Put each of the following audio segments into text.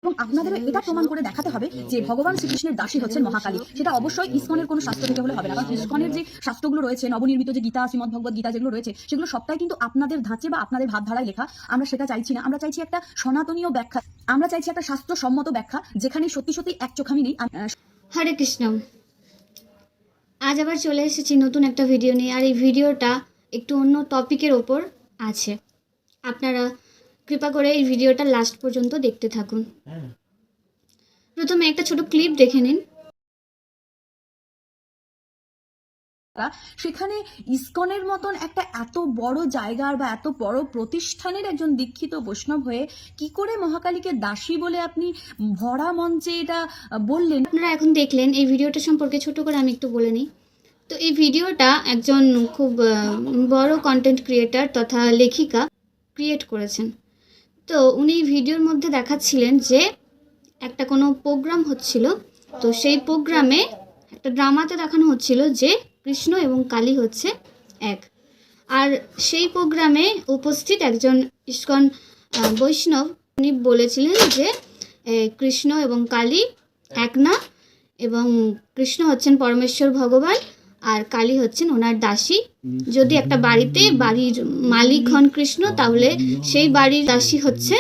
এবং আপনাদের এটা প্রমাণ করে দেখাতে হবে যে ভগবান শ্রীকৃষ্ণের দাসী হচ্ছেন মহাকালী। সেটা অবশ্যই ইসকনের কোনো শাস্ত্র থেকে হলে হবে না, কারণ ইসকনের যে শাস্ত্রগুলো রয়েছে, নবনির্মিত যে গীতা, শ্রীমদ ভগবত গীতা যেগুলো রয়েছে, সেগুলো সবটাই কিন্তু আপনাদের ধাঁচে বা আপনাদের ভাবধারায় লেখা। আমরা সেটা চাইছি না। আমরা চাইছি একটা সনাতনীয় ব্যাখ্যা, আমরা চাইছি একটা শাস্ত্রসম্মত ব্যাখ্যা, যেখানে সত্যি সত্যি এক চোখামি নেই। হরে কৃষ্ণ। আজ আবার চলে এসেছি নতুন একটা ভিডিও নিয়ে, আর এই ভিডিওটা একটু অন্য টপিকের ওপর আছে। আপনারা কৃপা করে এই ভিডিওটা লাস্ট পর্যন্ত দেখতে থাকুন। প্রথমে একটা ছোট ক্লিপ দেখে নিন। সেখানে ইসকনের মতন একটা এত বড় জায়গার বা এত বড় প্রতিষ্ঠানের একজন দীক্ষিত বৈষ্ণব হয়ে কি করে মহাকালীকে দাসী বলে আপনি ভরা মঞ্চে এটা বললেন? আপনারা এখন দেখলেন। এই ভিডিওটা সম্পর্কে ছোট করে আমি একটু বলে নিই। তো এই ভিডিওটা একজন খুব বড় কন্টেন্ট ক্রিয়েটার তথা লেখিকা ক্রিয়েট করেছেন। তো উনি ভিডিওর মধ্যে দেখাচ্ছিলেন যে একটা কোনো প্রোগ্রাম হচ্ছিল। তো সেই প্রোগ্রামে একটা ড্রামাতে দেখানো হচ্ছিল যে কৃষ্ণ এবং কালী হচ্ছে এক। আর সেই প্রোগ্রামে উপস্থিত একজন ইস্কন বৈষ্ণব উনি বলেছিলেন যে কৃষ্ণ এবং কালী এক না, এবং কৃষ্ণ হচ্ছেন পরমেশ্বর ভগবান আর কালী হচ্ছেন ওনার দাসী। যদি একটা বাড়িতে বাড়ির মালিক হন কৃষ্ণ, তাহলে সেই বাড়ির দাসী হচ্ছে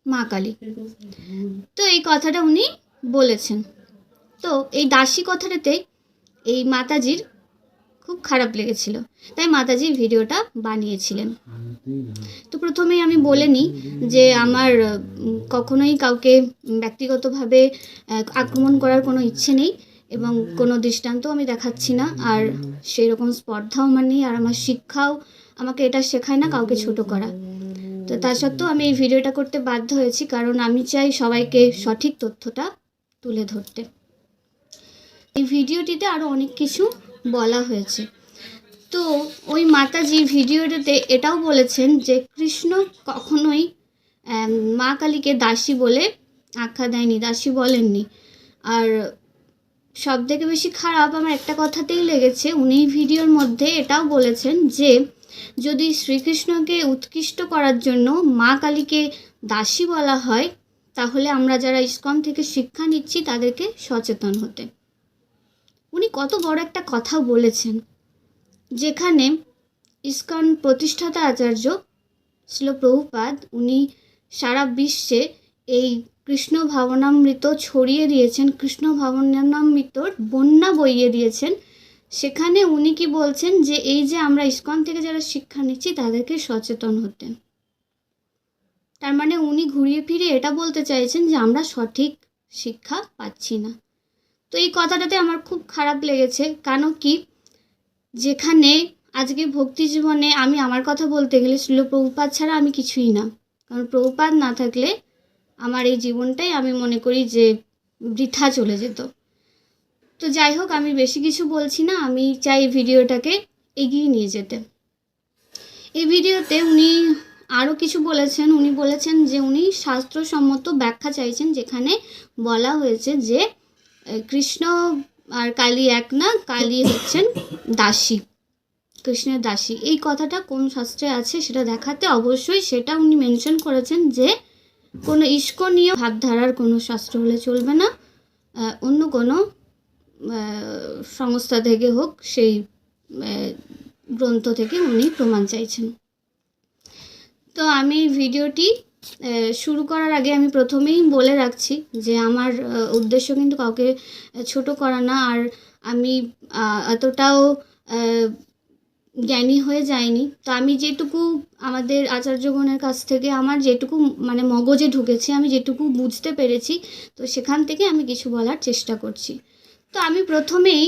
মা কালী। তো এই কথাটা উনি বলেছেন। তো এই দাসী কথাটাতে এই মাতাজির খুব খারাপ লেগেছিল, তাই মাতাজি ভিডিওটা বানিয়েছিলেন। তো প্রথমেই আমি বলে নিই যে আমার কখনোই কাউকে ব্যক্তিগতভাবে আক্রমণ করার কোনো ইচ্ছে নেই, এবং কোনো দৃষ্টান্ত আমি দেখাচ্ছি না, আর সেই রকম স্পর্ধাও আমার নেই, আর আমার শিক্ষাও আমাকে এটা শেখায় না কাউকে ছোট করা। তো তা সত্ত্বেও আমি এই ভিডিওটা করতে বাধ্য হয়েছি, কারণ আমি চাই সবাইকে সঠিক তথ্যটা তুলে ধরতে। এই ভিডিওটিতে আরও অনেক কিছু বলা হয়েছে। তো ওই মাতাজি ভিডিওটাতে এটাও বলেছেন যে কৃষ্ণ কখনোই মা কালীকে দাসী বলে আখ্যা দেয়নি, দাসী বলেননি। আর সব থেকে বেশি খারাপ আমার একটা কথাতেই লেগেছে, উনি ভিডিওর মধ্যে এটাও বলেছেন যে যদি শ্রীকৃষ্ণকে উৎকৃষ্ট করার জন্য মা কালীকে দাসী বলা হয়, তাহলে আমরা যারা ইসকন থেকে শিক্ষা নিচ্ছি তাদেরকে সচেতন হতে। উনি কত বড় একটা কথা বলেছেন, যেখানে ইসকন প্রতিষ্ঠাতা আচার্য শ্রীল প্রভুপাদ উনি সারা বিশ্বে এই কৃষ্ণ ভাবনামৃত ছড়িয়ে দিয়েছেন, কৃষ্ণ ভাবনামৃতর বন্যা বইয়ে দিয়েছেন। সেখানে উনি কি বলছেন যে এই যে আমরা ইসকন থেকে যারা শিক্ষা নিচ্ছি তাদেরকে সচেতন হতে। তার মানে উনি ঘুরিয়ে ফিরিয়ে এটা বলতে চাইছেন যে আমরা সঠিক শিক্ষা পাচ্ছি না। তো এই কথাটাতে আমার খুব খারাপ লেগেছে। কেন কি, যেখানে আজকে ভক্তি জীবনে আমি আমার কথা বলতে গেলে শ্রীল প্রভুপাদ ছাড়া আমি কিছুই না, কারণ প্রভুপাদ না থাকলে আমার এই জীবনটাই আমি মনে করি যে বৃথা চলে যেত। তো যাই হোক, আমি বেশি কিছু বলছি না, আমি চাই ভিডিওটাকে এগিয়ে নিয়ে যেতে। এই ভিডিওতে উনি আরও কিছু বলেছেন। উনি বলেছেন যে উনি শাস্ত্রসম্মত ব্যাখ্যা চাইছেন, যেখানে বলা হয়েছে যে কৃষ্ণ আর কালী এক না, কালী হচ্ছেন দাসী, কৃষ্ণের দাসী। এই কথাটা কোন শাস্ত্রে আছে সেটা দেখাতে অবশ্যই সেটা উনি মেনশন করেছেন যে কোনো ইস্কনীয় ভাবধারার কোনো শাস্ত্র হলে চলবে না, অন্য কোনো সংস্থা থেকে হোক, সেই গ্রন্থ থেকে উনি প্রমাণ চাইছেন। তো আমি ভিডিওটি শুরু করার আগে আমি প্রথমেই বলে রাখছি যে আমার উদ্দেশ্য কিন্তু কাউকে ছোট করা না, আর আমি এতটাও জ্ঞানী হয়ে যায়নি। তো আমি যেটুকু আমাদের আচার্যগণের কাছ থেকে আমার যেটুকু মানে মগজে ঢুকেছে, আমি যেটুকু বুঝতে পেরেছি, তো সেখান থেকে আমি কিছু বলার চেষ্টা করছি। তো আমি প্রথমেই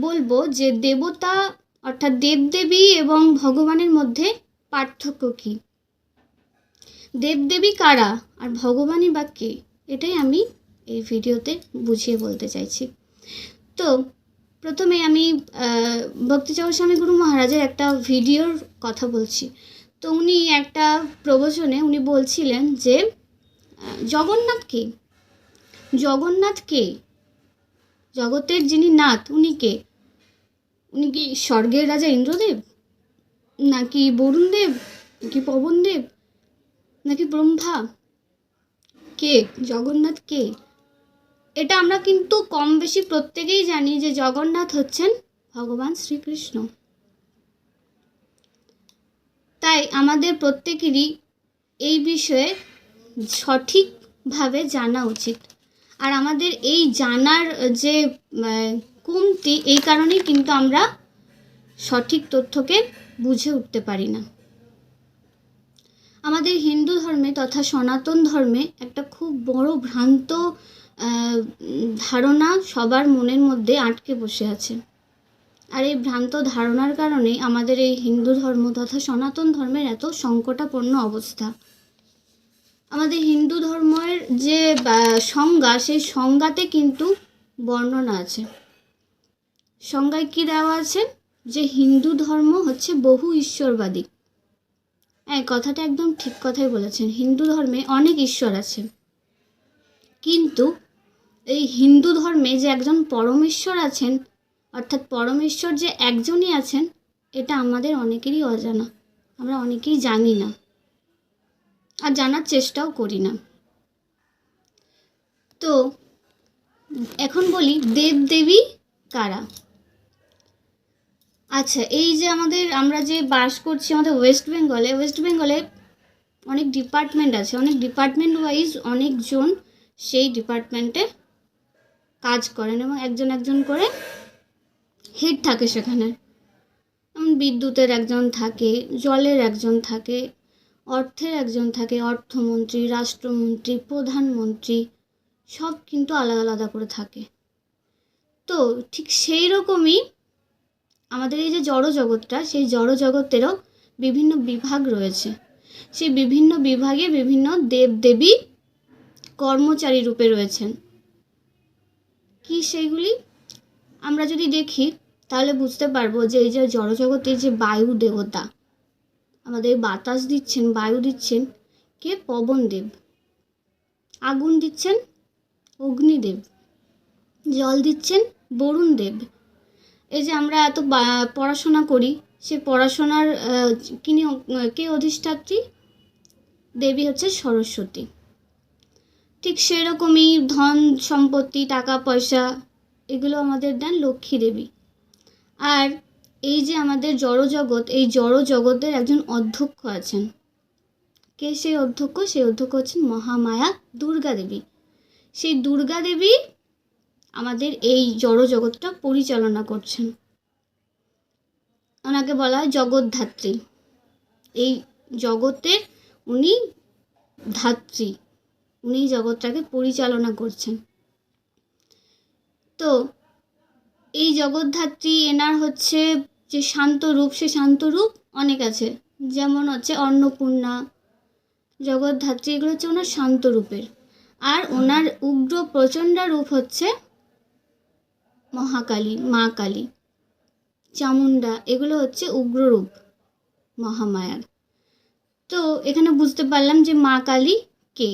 বলবো যে দেবতা অর্থাৎ দেবদেবী এবং ভগবানের মধ্যে পার্থক্য কী, দেবদেবী কারা আর ভগবানই বা কে, এটাই আমি এই ভিডিওতে বুঝিয়ে বলতে চাইছি। তো প্রথমে আমি ভক্তিচরণ স্বামী গুরু মহারাজের একটা ভিডিওর কথা বলছি। তো উনি একটা প্রবচনে উনি বলছিলেন যে জগন্নাথ কে, জগন্নাথ কে, জগতের যিনি নাথ উনি কে? উনি কি স্বর্গের রাজা ইন্দ্রদেব, নাকি বরুণদেব, নাকি পবনদেব, নাকি ব্রহ্মা? কে, জগন্নাথ কে? এটা আমরা কিন্তু কম বেশি প্রত্যেকেই জানি যে জগন্নাথ হচ্ছেন ভগবান শ্রীকৃষ্ণ। তাই আমাদের প্রত্যেকেরই এই বিষয়ে সঠিকভাবে জানা উচিত। আর আমাদের এই জানার যে কমতি, এই কারণেই কিন্তু আমরা সঠিক তথ্যকে বুঝে উঠতে পারি না। আমাদের হিন্দু ধর্মে তথা সনাতন ধর্মে একটা খুব বড় ভ্রান্ত ধারণা সবার মনের মধ্যে আটকে বসে আছে। আর এই ভ্রান্ত ধারণার কারণে আমাদের এই হিন্দু ধর্ম তথা সনাতন ধর্মের এত সংকটাপন্ন অবস্থা। আমাদের হিন্দু ধর্মের যে সংজ্ঞা, সেই সংজ্ঞাতে কিন্তু বর্ণনা আছে। সংজ্ঞায় কি দেওয়া আছে? যে হিন্দু ধর্ম হচ্ছে বহু ঈশ্বরবাদী। হ্যাঁ, কথাটা একদম ঠিক কথাই বলেছেন। হিন্দু ধর্মে অনেক ঈশ্বর আছে, কিন্তু এই হিন্দু ধর্মে যে একজন পরমেশ্বর আছেন, অর্থাৎ পরমেশ্বর যে একজনই আছেন, এটা আমাদের অনেকেরই অজানা। আমরা অনেকেই জানি না আর জানার চেষ্টাও করি না। তো এখন বলি দেবদেবী কারা। আচ্ছা, এই যে আমরা যে বাস করছি আমাদের ওয়েস্ট বেঙ্গলে অনেক ডিপার্টমেন্ট আছে, অনেক ডিপার্টমেন্ট ওয়াইজ অনেকজন সেই ডিপার্টমেন্টে কাজ করেন এবং একজন করে হেড থাকে সেখানে। যেমন বিদ্যুতের একজন থাকে, জলের একজন থাকে, অর্থের একজন থাকে, অর্থমন্ত্রী, রাষ্ট্রমন্ত্রী, প্রধানমন্ত্রী, সব কিন্তু আলাদা আলাদা করে থাকে। তো ঠিক সেই রকমই আমাদের এই যে জড় জগৎটা, সেই জড় জগতেরও বিভিন্ন বিভাগ রয়েছে। সেই বিভিন্ন বিভাগে বিভিন্ন দেবদেবী কর্মচারী রূপে রয়েছেন। কি সেইগুলি আমরা যদি দেখি তাহলে বুঝতে পারবো যে এই যে জড়জগতের যে বায়ু দেবতা আমাদের বাতাস দিচ্ছেন, বায়ু দিচ্ছেন কে? পবনদেব। আগুন দিচ্ছেন অগ্নিদেব। জল দিচ্ছেন বরুণ দেব। এই যে আমরা এত পড়াশোনা করি, সে পড়াশোনার কে অধিষ্ঠাত্রী? দেবী হচ্ছে সরস্বতী। ঠিক সেরকমই ধন সম্পত্তি, টাকা পয়সা, এগুলো আমাদের দেন লক্ষ্মী দেবী। আর এই যে আমাদের জড়জগৎ, এই জড়জগতের একজন অধ্যক্ষ আছেন। কে সেই অধ্যক্ষ? সেই অধ্যক্ষ হচ্ছেন মহামায়া দুর্গা দেবী। সেই দুর্গা দেবী আমাদের এই জড়জগৎটা পরিচালনা করছেন। ওনাকে বলা হয় জগৎধাত্রী। এই জগতের উনি ধাত্রী, উনি জগৎটাকে পরিচালনা করছেন। তো এই জগৎধাত্রী, এনার হচ্ছে যে শান্ত রূপ, সে শান্ত রূপ অনেক আছে। যেমন হচ্ছে অন্নপূর্ণা, জগৎধাত্রী, এগুলো হচ্ছে ওনার শান্ত রূপের। আর ওনার উগ্র প্রচণ্ড রূপ হচ্ছে মহাকালী, মা কালী, চামুন্ডা, এগুলো হচ্ছে উগ্র রূপ মহামায়ার। তো এখানে বুঝতে পারলাম যে মা কালী কে।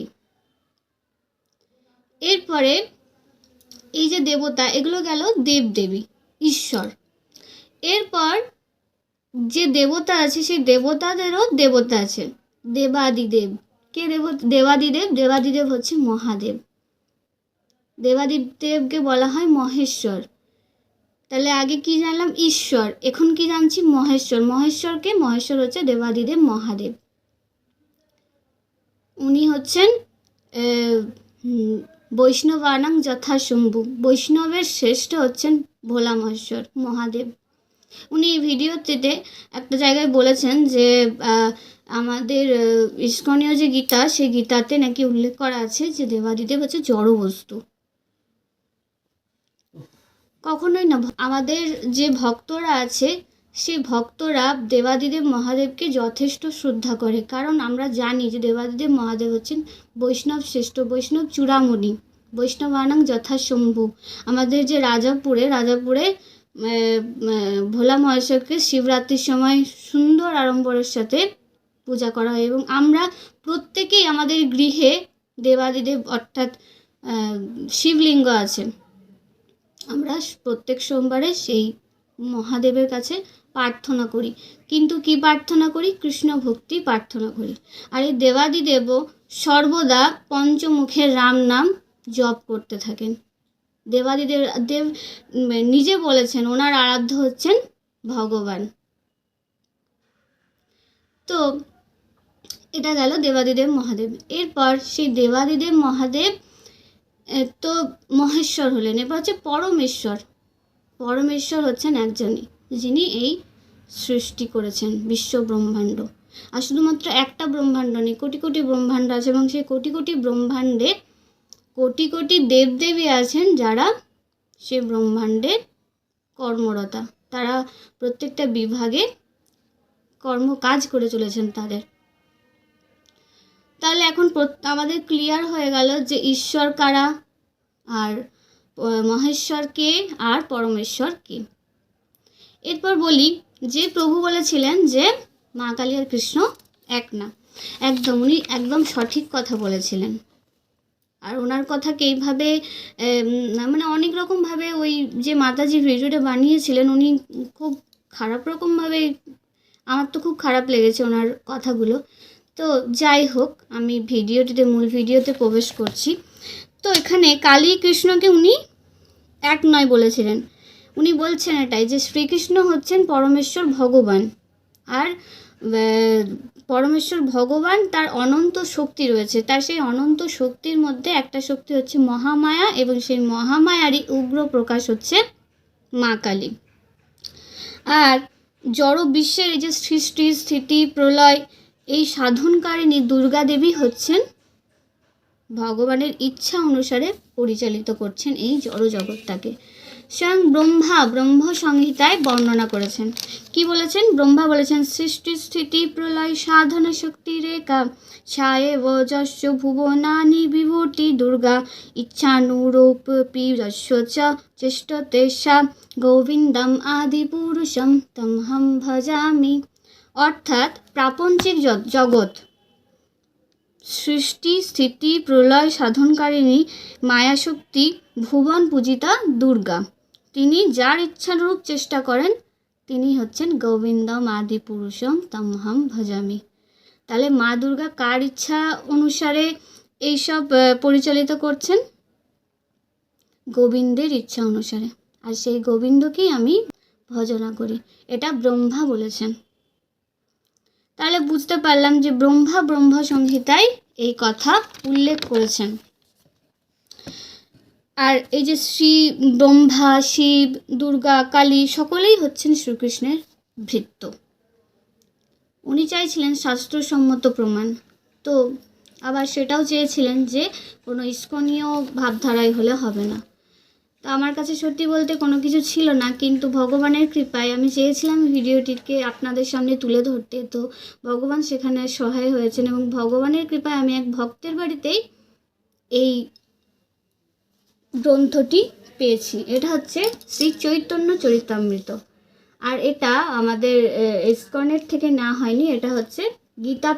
এরপরে এই যে দেবতা, এগুলো গেল দেবদেবী, ঈশ্বর। এরপর যে দেবতা আছে, সেই দেবতাদেরও দেবতা আছে, দেবাদিদেব। কে দেবাদিদেব? দেবাদিদেব হচ্ছে মহাদেব। দেবাদিদেবকে বলা হয় মহেশ্বর। তাহলে আগে কি জানলাম? ঈশ্বর। এখন কি জানছি? মহেশ্বর। মহেশ্বরকে? মহেশ্বর হচ্ছে দেবাদিদেব মহাদেব। উনি হচ্ছেন বৈষ্ণবানাং যথাশম্ভু, বৈষ্ণবের শ্রেষ্ঠ হচ্ছেন ভোলা মহেশ্বর, মহাদেব। উনি এই ভিডিওতে একটা জায়গায় বলেছেন যে আমাদের ইস্কনীয় যে গীতা, সেই গীতাতে নাকি উল্লেখ করা আছে যে দেবাদিদেব হচ্ছে জড় বস্তু। কখনোই না। আমাদের যে ভক্তরা আছে, সেই ভক্তরা দেবাদিদেব মহাদেবকে যথেষ্ট শ্রদ্ধা করে, কারণ আমরা জানি যে দেবাদিদেব মহাদেব হচ্ছেন বৈষ্ণব শ্রেষ্ঠ, বৈষ্ণব চূড়ামণি, বৈষ্ণবানাং যথাশম্ভু। আমাদের যে রাজাপুরে ভোলা মহেশ্বরকে শিবরাত্রির সময় সুন্দর আড়ম্বরের সাথে পূজা করা হয় এবং আমরা প্রত্যেকেই আমাদের গৃহে দেবাদিদেব অর্থাৎ শিবলিঙ্গ আছে। আমরা প্রত্যেক সোমবারে সেই মহাদেবের কাছে প্রার্থনা করি, কিন্তু কি প্রার্থনা করি? কৃষ্ণ ভক্তি প্রার্থনা করি। আর এই দেবাদিদেবও সর্বদা পঞ্চমুখের রাম নাম জপ করতে থাকেন। দেবাদিদেব দেব নিজে বলেছেন ওনার আরাধ্য হচ্ছেন ভগবান। তো এটা গেল দেবাদিদেব মহাদেব। এরপর সেই দেবাদিদেব মহাদেব তো মহেশ্বর হলেন। এবার হচ্ছে পরমেশ্বর। পরমেশ্বর হচ্ছেন একজনই, যিনি এই সৃষ্টি করেছেন বিশ্ব ব্রহ্মাণ্ড। আর শুধুমাত্র একটা ব্রহ্মাণ্ড নেই, কোটি কোটি ব্রহ্মাণ্ড আছে, এবং সেই কোটি কোটি ব্রহ্মাণ্ডে কোটি কোটি দেবদেবী আছেন যারা সে ব্রহ্মাণ্ডের কর্মরতা। তারা প্রত্যেকটা বিভাগে কাজ করে চলেছেন তাদের। তাহলে এখন আমাদের ক্লিয়ার হয়ে গেল যে ঈশ্বর কারা, আর মহেশ্বর কে, আর পরমেশ্বর কে। এরপর বলি যে প্রভু বলেছিলেন যে মা কালী আর কৃষ্ণ এক না। একদম, উনি একদম সঠিক কথা বলেছিলেন। আর ওনার কথাকে এইভাবে মানে অনেক রকমভাবে ওই যে মাতাজি ভিডিওটা বানিয়েছিলেন উনি খুব খারাপ রকমভাবে, আমার তো খুব খারাপ লেগেছে ওনার কথাগুলো। তো যাই হোক, আমি মূল ভিডিওতে প্রবেশ করছি। তো এখানে কালী কৃষ্ণকে উনি এক নয় বলেছিলেন। উনি বলছেন এটাই যে শ্রীকৃষ্ণ হচ্ছেন পরমেশ্বর ভগবান, আর পরমেশ্বর ভগবান তার অনন্ত শক্তি রয়েছে। তার সেই অনন্ত শক্তির মধ্যে একটা শক্তি হচ্ছে মহামায়া, এবং সেই মহামায়ারই উগ্র প্রকাশ হচ্ছে মা কালী। আর জড় বিশ্বের এই যে সৃষ্টি স্থিতি প্রলয় এই সাধনকারিণী দুর্গা দেবী হচ্ছেন ভগবানের ইচ্ছা অনুসারে পরিচালিত করছেন এই জড় জগৎটাকে। স্বয়ং ব্রহ্ম সংহিতায় বর্ণনা করেছেন। কি বলেছেন? ব্রহ্মা বলেছেন সৃষ্টি স্থিতি প্রলয় সাধন শক্তি রেখা ছায়ে যস্য ভুবনানি বিভূতি দুর্গা ইচ্ছানুরূপী যস্য চ চেষ্টতে সা গোবিন্দম আদি পুরুষম তমহম ভজামি। অর্থাৎ প্রাপঞ্চিক জগৎ সৃষ্টি স্থিতি প্রলয় সাধনকারিণী মায়াশক্তি ভুবন পূজিতা দুর্গা। তিনি যার ইচ্ছানুরূপ চেষ্টা করেন তিনি হচ্ছেন গোবিন্দম আদি পুরুষম তমহম ভজামি। তাহলে মা দুর্গা কার ইচ্ছা অনুসারে এইসব পরিচালিত করছেন? গোবিন্দের ইচ্ছা অনুসারে। আর সেই গোবিন্দকেই আমি ভজনা করি, এটা ব্রহ্মা বলেছেন। তাহলে বুঝতে পারলাম যে ব্রহ্মা সংহিতায় এই কথা উল্লেখ করেছেন। আর এই যে শ্রী ব্রহ্মা, শিব, দুর্গা, কালী সকলেই হচ্ছেন শ্রীকৃষ্ণের ভৃত্য। উনি চাইছিলেন শাস্ত্রসম্মত প্রমাণ, তো আবার সেটাও চেয়েছিলেন যে কোনো ইস্কনীয় ভাবধারায় হলে হবে না। তো আমার কাছে সত্যি বলতে কোনো কিছু ছিল না, কিন্তু ভগবানের কৃপায় আমি চেয়েছিলাম ভিডিওটিকে আপনাদের সামনে তুলে ধরতে। তো ভগবান সেখানে সহায় হয়েছেন, এবং ভগবানের কৃপায় আমি এক ভক্তের বাড়িতেই এই গ্রন্থটি পেয়েছি। এটা হচ্ছে শ্রী চৈতন্য চরিতামৃত। আর এটা আমাদের ইসকনের থেকে না হয়নি, এটা হচ্ছে গীতা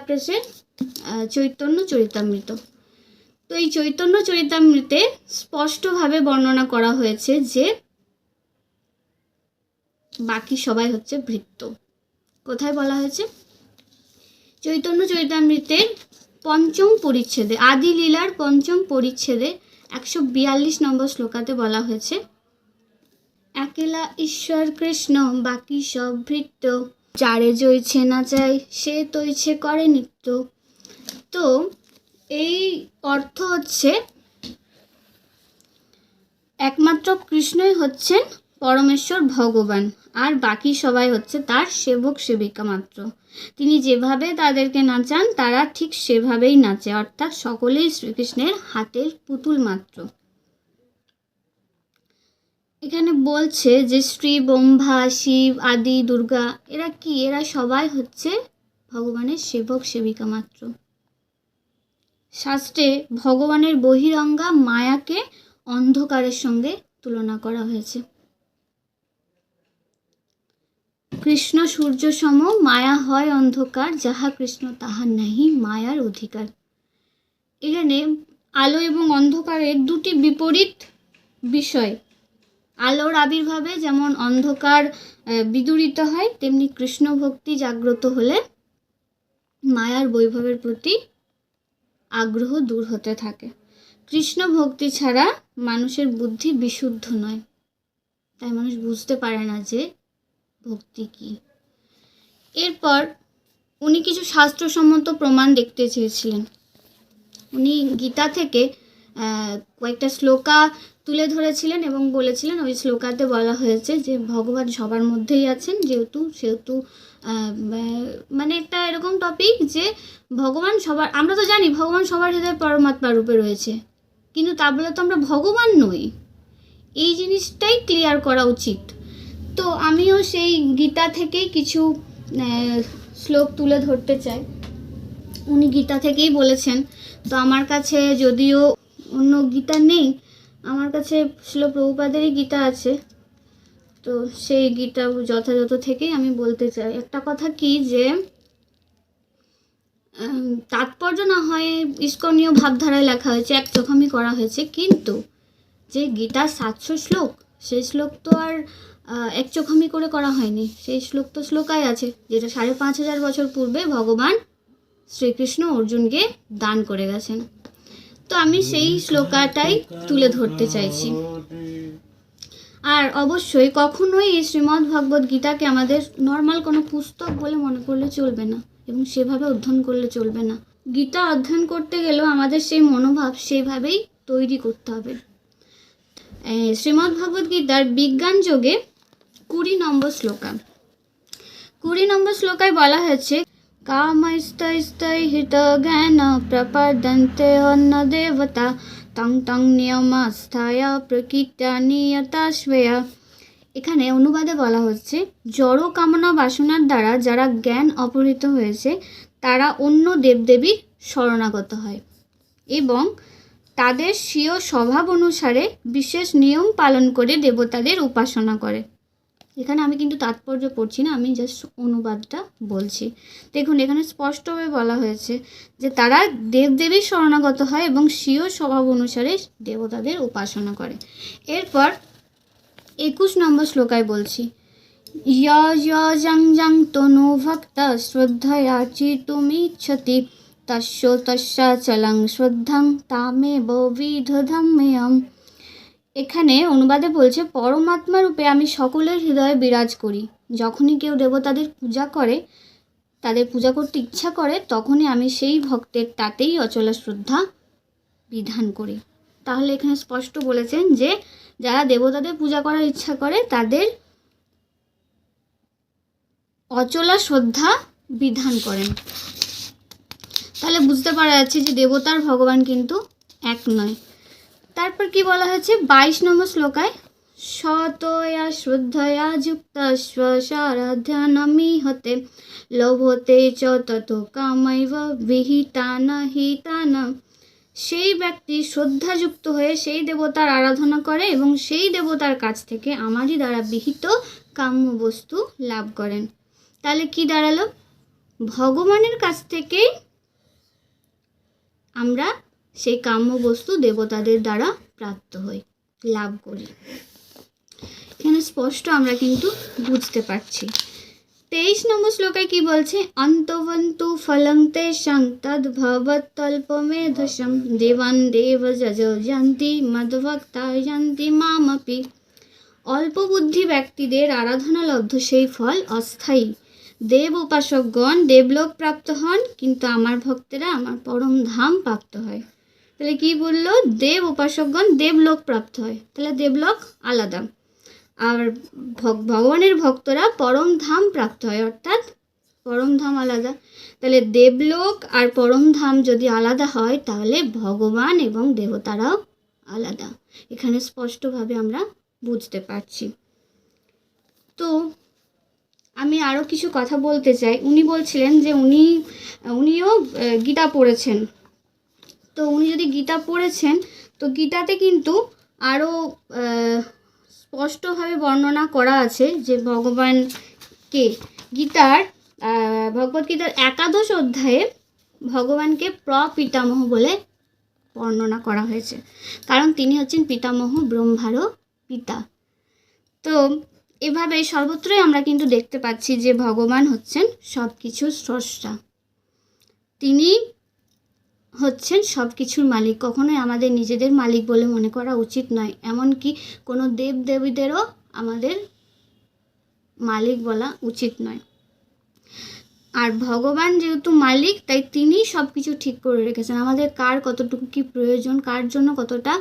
প্রেসের চৈতন্য চরিতামৃত। তো এই চৈতন্য চরিতামৃতে স্পষ্টভাবে বর্ণনা করা হয়েছে যে বাকি সবাই হচ্ছে ভৃত্য। কোথায় বলা হয়েছে? চৈতন্য চরিতামৃতের পঞ্চম পরিচ্ছেদে, আদি লীলার পঞ্চম পরিচ্ছেদে 142 নম্বর শ্লোকাতে বলা হয়েছে একেলা ঈশ্বর কৃষ্ণ বাকি সব ভৃত্য, যারে জয়ছে না চাই সে তৈছে করে নিত্য। তো এই অর্থ হচ্ছে একমাত্র কৃষ্ণই হচ্ছেন পরমেশ্বর ভগবান, আর বাকি সবাই হচ্ছে তার সেবক সেবিকা মাত্র। তিনি যেভাবে তাদেরকে নাচান তারা ঠিক সেভাবেই নাচে, অর্থাৎ সকলেই শ্রীকৃষ্ণের হাতের পুতুল মাত্র। এখানে বলছে যে শ্রী ব্রহ্মা, শিব, আদি, দুর্গা এরা কি? এরা সবাই হচ্ছে ভগবানের সেবক সেবিকা মাত্র। শাস্ত্রে ভগবানের বহিরঙ্গা মায়াকে অন্ধকারের সঙ্গে তুলনা করা হয়েছে। কৃষ্ণ সূর্য সম, মায়া হয় অন্ধকার, যাহা কৃষ্ণ তাহা নাহি মায়ার অধিকার। এখানে আলো এবং অন্ধকারের দুটি বিপরীত বিষয় আলোর আবির্ভাবে যেমন অন্ধকার বিদূরিত হয়, তেমনি কৃষ্ণ ভক্তি জাগ্রত হলে মায়ার বৈভবের প্রতি আগ্রহ দূর হতে থাকে। কৃষ্ণ ভক্তি ছাড়া মানুষের বুদ্ধি বিশুদ্ধ নয়, তাই মানুষ বুঝতে পারে না যে ভক্তি কি। এরপর উনি কিছু শাস্ত্রসম্মত প্রমাণ দেখতে চেয়েছিলেন। উনি গীতা থেকে কয়েকটা শ্লোকা তুলে ধরেছিলেন এবং বলেছিলেন ওই শ্লোকাতে বলা হয়েছে যে ভগবান সবার মধ্যেই আছেন, সেহেতু মানে একটা এরকম টপিক যে ভগবান সবার, আমরা তো জানি ভগবান সবার হৃদয়ে পরমাত্মা রূপে রয়েছে, কিন্তু তা বলে তো আমরা ভগবান নই। এই জিনিসটাই ক্লিয়ার করা উচিত। তো আমিও সেই গীতা থেকেই কিছু শ্লোক তুলে ধরতে চাই। উনি গীতা থেকেই বলেছেন। তো আমার কাছে যদিও অন্য গীতা নেই, আমার কাছে শিল প্রভুপাদেরই গীতা আছে, তো সেই গীতা যথাযথ থেকেই আমি বলতে চাই। একটা কথা কি যে তাৎপর্য না হয় ইস্কনীয় ভাবধারায় লেখা হয়েছে, এক চোখামি করা হয়েছে, কিন্তু যে গীতার 700 শ্লোক, সেই শ্লোক তো আর এক চোখামি করে করা হয়নি। সেই শ্লোক তো শ্লোকায় আছে, যেটা 5500 বছর পূর্বে ভগবান শ্রীকৃষ্ণ অর্জুনকে দান করে গেছেন। তো আমি সেই শ্লোকাটাই তুলে ধরতে চাইছি। আর অবশ্যই কখনোই এই শ্রীমদ্ ভগবদ্ গীতাকে আমাদের নর্মাল কোনো পুস্তক বলে মনে করলে চলবে না, এবং সেভাবে অধ্যয়ন করলে চলবে না। গীতা অধ্যয়ন করতে গেলেও আমাদের সেই মনোভাব সেইভাবেই তৈরি করতে হবে। শ্রীমদ্ ভগবদ্ গীতার বিজ্ঞান যোগে 20 নম্বর শ্লোকা, 20 নম্বর শ্লোকায় বলা হয়েছে কামস্তৈ হিত জ্ঞান প্রপদন্তে অন্য দেবতা তং তং নিয়মাস্থায় প্রকৃত্যা নিয়তাস্বেয়া। এখানে অনুবাদে বলা হচ্ছে জড় কামনা বাসনার দ্বারা যারা জ্ঞান অপহৃত হয়েছে তারা অন্য দেবদেবীর শরণাগত হয় এবং তাদের স্বীয় স্বভাব অনুসারে বিশেষ নিয়ম পালন করে দেবতাদের উপাসনা করে। এখানে আমি কিন্তু তাৎপর্য পড়ছি না, আমি জাস্ট অনুবাদটা বলছি। দেখুন এখানে স্পষ্টভাবে বলা হয়েছে যে তারা দেবদেবীর শরণাগত হয় এবং স্বীয় স্বভাব অনুসারে দেবতাদের উপাসনা করে। এরপর 21 নম্বর শ্লোকায় বলছি জং তনু ভক্ত শ্রদ্ধয়া চিতুমিচ্ছতি তস্য তস্যাচলং শ্রদ্ধাং তামেব বিদধাম্যহম। এখানে অনুবাদে বলছে পরমাত্মা রূপে আমি সকলের হৃদয়ে বিরাজ করি। যখনই কেউ দেবতাদের পূজা করে, তাদের পূজা করতে ইচ্ছা করে, তখনই আমি সেই ভক্তের তাতেই অচলা শ্রদ্ধা বিধান করি। তাহলে এখানে স্পষ্ট বলেছেন যে যারা দেবতাদের পূজা করার ইচ্ছা করে তাদের অচলা শ্রদ্ধা বিধান করেন। তাহলে বুঝতে পারা যাচ্ছে যে দেবতার ভগবান কিন্তু এক নয়। তারপর কি বলা হয়েছে 22 নম্বর শ্লোকায় সতয়া শ্রদ্ধয়া যুক্ত স্বসারাধ্যানমিহতে লোভতে চ তত কামাইব বিহিতানা হিতানা। সেই ব্যক্তি শ্রদ্ধাযুক্ত হয়ে সেই দেবতার আরাধনা করে এবং সেই দেবতার কাছ থেকে আমারই দ্বারা বিহিত কাম্য বস্তু লাভ করেন। তাহলে কি দাঁড়ালো? ভগবানের কাছ থেকেই আমরা সেই কাম্য বস্তু দেবতাদের দ্বারা প্রাপ্ত হই, লাভ করি। এখানে স্পষ্ট আমরা কিন্তু বুঝতে পারছি। 23 নম্বর শ্লোকায় কি বলছে অন্তবন্তু ফলং তেষাং তদ্ভবতল্পমেধসং দেবান দেব যজ জান্তি মদ্ভক্তা জান্তি মামপি। অল্প বুদ্ধি ব্যক্তিদের আরাধনালব্ধ সেই ফল অস্থায়ী। দেব উপাসকগণ দেবলোক প্রাপ্ত হন, কিন্তু আমার ভক্তেরা আমার পরম ধাম প্রাপ্ত হয়। তাহলে কি বললো? দেব উপাসকগণ দেবলোক প্রাপ্ত হয়, তাহলে দেবলোক আলাদা, আর ভগবানের ভক্তরা পরম ধাম প্রাপ্ত হয়, অর্থাৎ পরম ধাম আলাদা। তাহলে দেবলোক আর পরম ধাম যদি আলাদা হয় তাহলে ভগবান এবং দেবতারাও আলাদা। এখানে স্পষ্টভাবে আমরা বুঝতে পারছি। তো আমি আরও কিছু কথা বলতে চাই। উনি বলছিলেন যে উনিও গীতা পড়েছেন। তো উনি যদি গীতা পড়েছেন তো গীতাতে কিন্তু আরও স্পষ্টভাবে বর্ণনা করা আছে যে ভগবানকে ভগবদ্গীতার 11 অধ্যায়ে ভগবানকে প্রপিতামহ বলে বর্ণনা করা হয়েছে, কারণ তিনি হচ্ছেন পিতামহ ব্রহ্মারও পিতা। তো এভাবে সর্বত্রই আমরা কিন্তু দেখতে পাচ্ছি যে ভগবান হচ্ছেন সব কিছুর স্রষ্টা, তিনি হচ্ছেন সব কিছুর মালিক। কখনোই আমাদের নিজেদের মালিক বলে মনে করা উচিত নয়, এমনকি কোনো দেব দেবীদেরও আমাদের মালিক বলা উচিত নয়। আর ভগবান যেহেতু মালিক, তাই তিনি সব কিছু ঠিক করে রেখেছেন। আমাদের কার কতটুকু কি প্রয়োজন, কার জন্য কতটা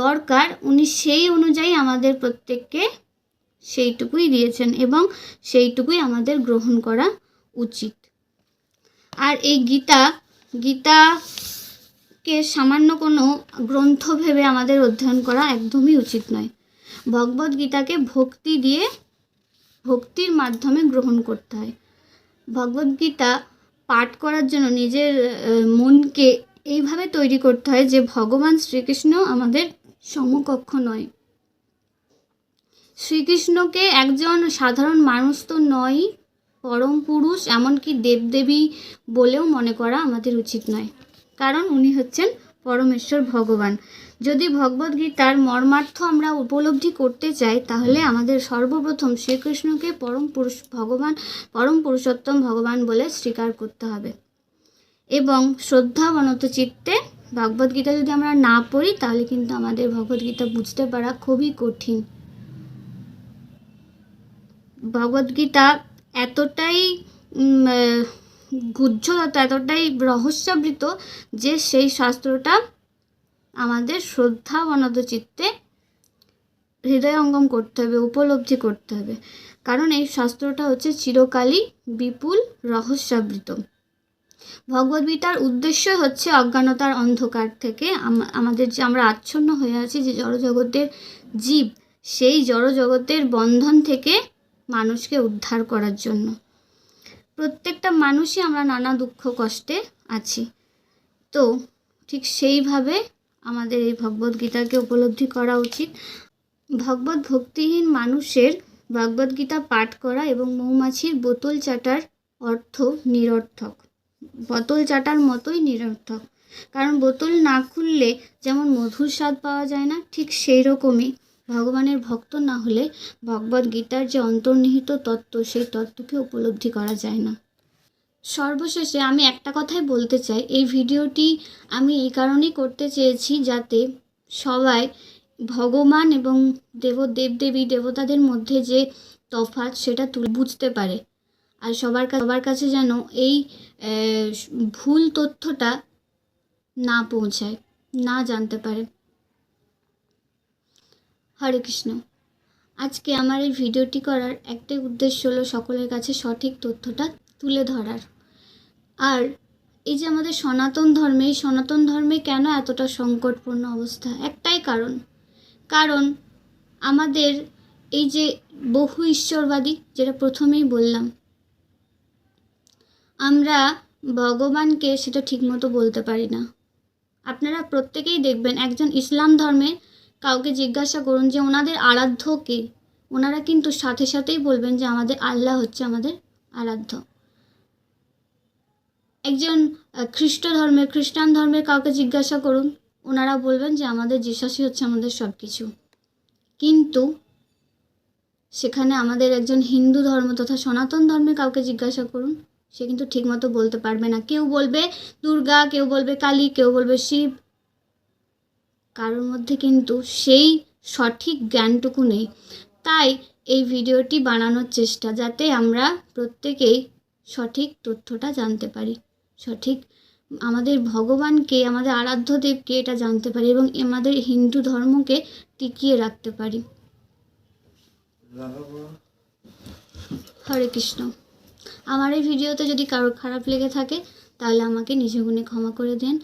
দরকার, উনি সেই অনুযায়ী আমাদের প্রত্যেককে সেইটুকুই দিয়েছেন এবং সেইটুকুই আমাদের গ্রহণ করা উচিত। আর এই গীতাকে সামান্য কোনো গ্রন্থ ভেবে আমাদের অধ্যয়ন করা একদমই উচিত নয়। ভগবদ গীতাকে ভক্তির মাধ্যমে গ্রহণ করতে হয়। ভগবদ গীতা পাঠ করার জন্য নিজের মনকে এইভাবে তৈরি করতে হয় যে ভগবান শ্রীকৃষ্ণ আমাদের সমকক্ষ নয়। শ্রীকৃষ্ণকে একজন সাধারণ মানুষ তো নয়, পরম পুরুষ, এমনকি দেবদেবী বলেও মনে করা আমাদের উচিত নয়, কারণ উনি হচ্ছেন পরমেশ্বর ভগবান। যদি ভগবদ্গীতার মর্মার্থ আমরা উপলব্ধি করতে চাই, তাহলে আমাদের সর্বপ্রথম শ্রীকৃষ্ণকে পরম পুরুষোত্তম ভগবান বলে স্বীকার করতে হবে এবং শ্রদ্ধাবনত চিত্তে ভগবদ্গীতা যদি আমরা না পড়ি, তাহলে কিন্তু আমাদের ভগবদ্গীতা বুঝতে পারা খুবই কঠিন। ভগবদ্গীতা এতটাই গুহ্যতত্ত্ব, এতটাই রহস্যাবৃত যে সেই শাস্ত্রটা আমাদের শ্রদ্ধাবনত চিত্তে হৃদয়ঙ্গম করতে হবে, উপলব্ধি করতে হবে, কারণ এই শাস্ত্রটা হচ্ছে চিরকালই বিপুল রহস্যাবৃত। ভগবদ্গীতার উদ্দেশ্য হচ্ছে অজ্ঞানতার অন্ধকার থেকে আমাদের যে আমরা আচ্ছন্ন হয়ে আছি, যে জড়জগতের জীব, সেই জড়জগতের বন্ধন থেকে মানুষকে উদ্ধার করার জন্য। প্রত্যেকটা মানুষই আমরা নানা দুঃখ কষ্টে আছি, তো ঠিক সেইভাবে আমাদের এই ভগবদ্গীতাকে উপলব্ধি করা উচিত। ভগবত ভক্তিহীন মানুষের ভগবদ্গীতা পাঠ করা এবং মৌমাছির বোতল চাটার অর্থ নিরর্থক, বোতল চাটার মতোই নিরর্থক। কারণ বোতল না খুললে যেমন মধুর স্বাদ পাওয়া যায় না, ঠিক সেই রকমই ভগবানের ভক্ত না হলে ভগবদ্গীতার যে অন্তর্নিহিত তত্ত্ব, সেই তত্ত্বকে উপলব্ধি করা যায় না। সর্বশেষে আমি একটা কথাই বলতে চাই, এই ভিডিওটি আমি এই কারণেই করতে চেয়েছি যাতে সবাই ভগবান এবং দেবদেবী দেবতাদের মধ্যে যে তফাৎ, সেটা বুঝতে পারে, আর সবার কাছে যেন এই ভুল তথ্যটা না পৌঁছায়, না জানতে পারে। হরে কৃষ্ণ। আজকে আমার এই ভিডিওটি করার একটাই উদ্দেশ্য হলো সকলের কাছে সঠিক তথ্যটা তুলে ধরার। আর এই যে আমাদের সনাতন ধর্মে কেন এতটা সংকটপূর্ণ অবস্থা, একটাই কারণ আমাদের এই যে বহু ঈশ্বরবাদী, যেটা প্রথমেই বললাম, আমরা ভগবানকে সেটা ঠিকমতো বলতে পারি না। আপনারা প্রত্যেকেই দেখবেন, একজন ইসলাম ধর্মে কাউকে জিজ্ঞাসা করুন যে ওনাদের আরাধ্য কে, ওনারা কিন্তু সাথে সাথেই বলবেন যে আমাদের আল্লাহ হচ্ছে আমাদের আরাধ্য। একজন খ্রিস্টান ধর্মের কাউকে জিজ্ঞাসা করুন, ওনারা বলবেন যে আমাদের যিশাসই হচ্ছে আমাদের সব কিছু। কিন্তু সেখানে আমাদের একজন হিন্দু ধর্ম তথা সনাতন ধর্মের কাউকে জিজ্ঞাসা করুন, সে কিন্তু ঠিকমতো বলতে পারবে না। কেউ বলবে দুর্গা, কেউ বলবে কালী, কেউ বলবে শিব, কারোর মধ্যে কিন্তু সেই সঠিক জ্ঞানটুকু নেই। তাই এই ভিডিওটি বানানোর চেষ্টা, যাতে আমরা প্রত্যেকেই সঠিক তথ্যটা জানতে পারি, সঠিক আমাদের ভগবানকে, আমাদের আরাধ্য দেবকে এটা জানতে পারি এবং আমাদের হিন্দু ধর্মকে টিকিয়ে রাখতে পারি। হরে কৃষ্ণ। আমার এই ভিডিওতে যদি কারোর খারাপ লেগে থাকে, তাহলে আমাকে নিজ গুণে ক্ষমা করে দেন।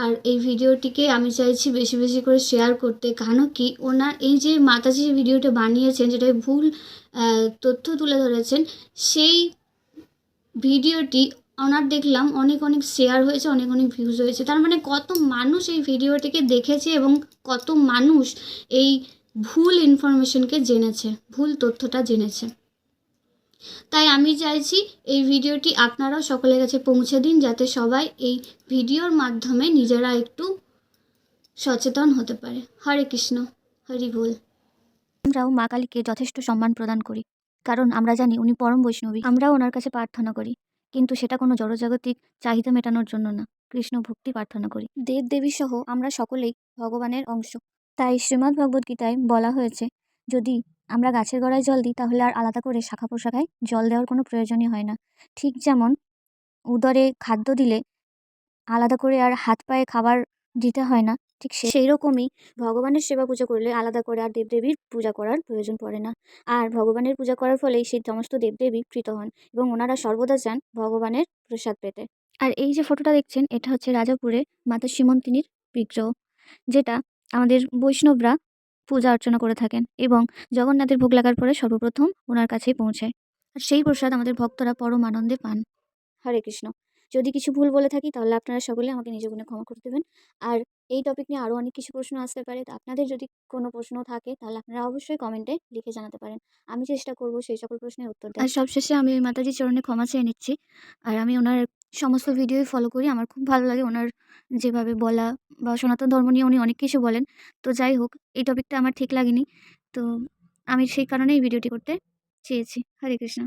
আর এই ভিডিওটিকে আমি চাইছি বেশি বেশি করে শেয়ার করতে, কেন কি ওনার এই যে মাতাজি যে ভিডিওটা বানিয়েছেন, যেটা ভুল তথ্য তুলে ধরেছেন, সেই ভিডিওটি ওনার দেখলাম অনেক শেয়ার হয়েছে, অনেক ভিউজ হয়েছে। তার মানে কত মানুষ এই ভিডিওটিকে দেখেছে এবং কত মানুষ এই ভুল ইনফরমেশনকে জেনেছে, ভুল তথ্যটা জেনেছে। তাই আমি চাইছি এই ভিডিওটি আপনারাও সকলের কাছে পৌঁছে দিন, যাতে সবাই এই ভিডিওর মাধ্যমে নিজেরা একটু সচেতন হতে পারে। হরে কৃষ্ণ, হরি বল। আমরাও মা কালীকে যথেষ্ট সম্মান প্রদান করি, কারণ আমরা জানি উনি পরম বৈষ্ণবী। আমরাও ওনার কাছে প্রার্থনা করি, কিন্তু সেটা কোনো জড়জাগতিক চাহিদা মেটানোর জন্য না, কৃষ্ণ ভক্তি প্রার্থনা করি। দেব দেবী সহ আমরা সকলেই ভগবানের অংশ। তাই শ্রীমদ্ ভগবদ্ গীতায় বলা হয়েছে, যদি আমরা গাছের গোড়ায় জল দিই তাহলে আর আলাদা করে শাখা প্রশাখায় জল দেওয়ার কোনো প্রয়োজনই হয় না। ঠিক যেমন উদরে খাদ্য দিলে আলাদা করে আর হাত পায়ে খাবার দিতে হয় না, ঠিক সেই রকমই ভগবানের সেবা পূজা করলে আলাদা করে আর দেবদেবীর পূজা করার প্রয়োজন পড়ে না। আর ভগবানের পূজা করার ফলেই সেই সমস্ত দেবদেবী প্রীত হন এবং ওনারা সর্বদা চান ভগবানের প্রসাদ পেতে। আর এই যে ফটোটা দেখছেন, এটা হচ্ছে রাজাপুরে মাতা সীমন্তিনীর বিগ্রহ, যেটা আমাদের বৈষ্ণবরা পূজা অর্চনা করে থাকেন এবং জগন্নাথের ভোগ লাগার পরে সর্বপ্রথম ওনার কাছেই পৌঁছায়। আর সেই প্রসাদ আমাদের ভক্তরা পরম আনন্দে পান। হরে কৃষ্ণ। যদি কিছু ভুল বলে থাকি তাহলে আপনারা সকলে আমাকে নিজ গুণে ক্ষমা করে দেবেন। আর এই টপিক নিয়ে আরও অনেক কিছু প্রশ্ন আসতে পারে, তো আপনাদের যদি কোনো প্রশ্ন থাকে তাহলে আপনারা অবশ্যই কমেন্টে লিখে জানাতে পারেন। আমি চেষ্টা করব সেই সকল প্রশ্নের উত্তর দেওয়ার। আর সবশেষে আমি ওই মাতাজির চরণে ক্ষমা চেয়ে নিচ্ছি। আর আমি ওনার সমস্ত ভিডিওই ফলো করি, আমার খুব ভালো লাগে ওনার যেভাবে বলা, বা সনাতন ধর্ম নিয়ে উনি অনেক কিছু বলেন। তো যাই হোক, এই টপিকটা আমার ঠিক লাগেনি, তো আমি সেই কারণেই ভিডিওটি করতে চেয়েছি। হরে কৃষ্ণ।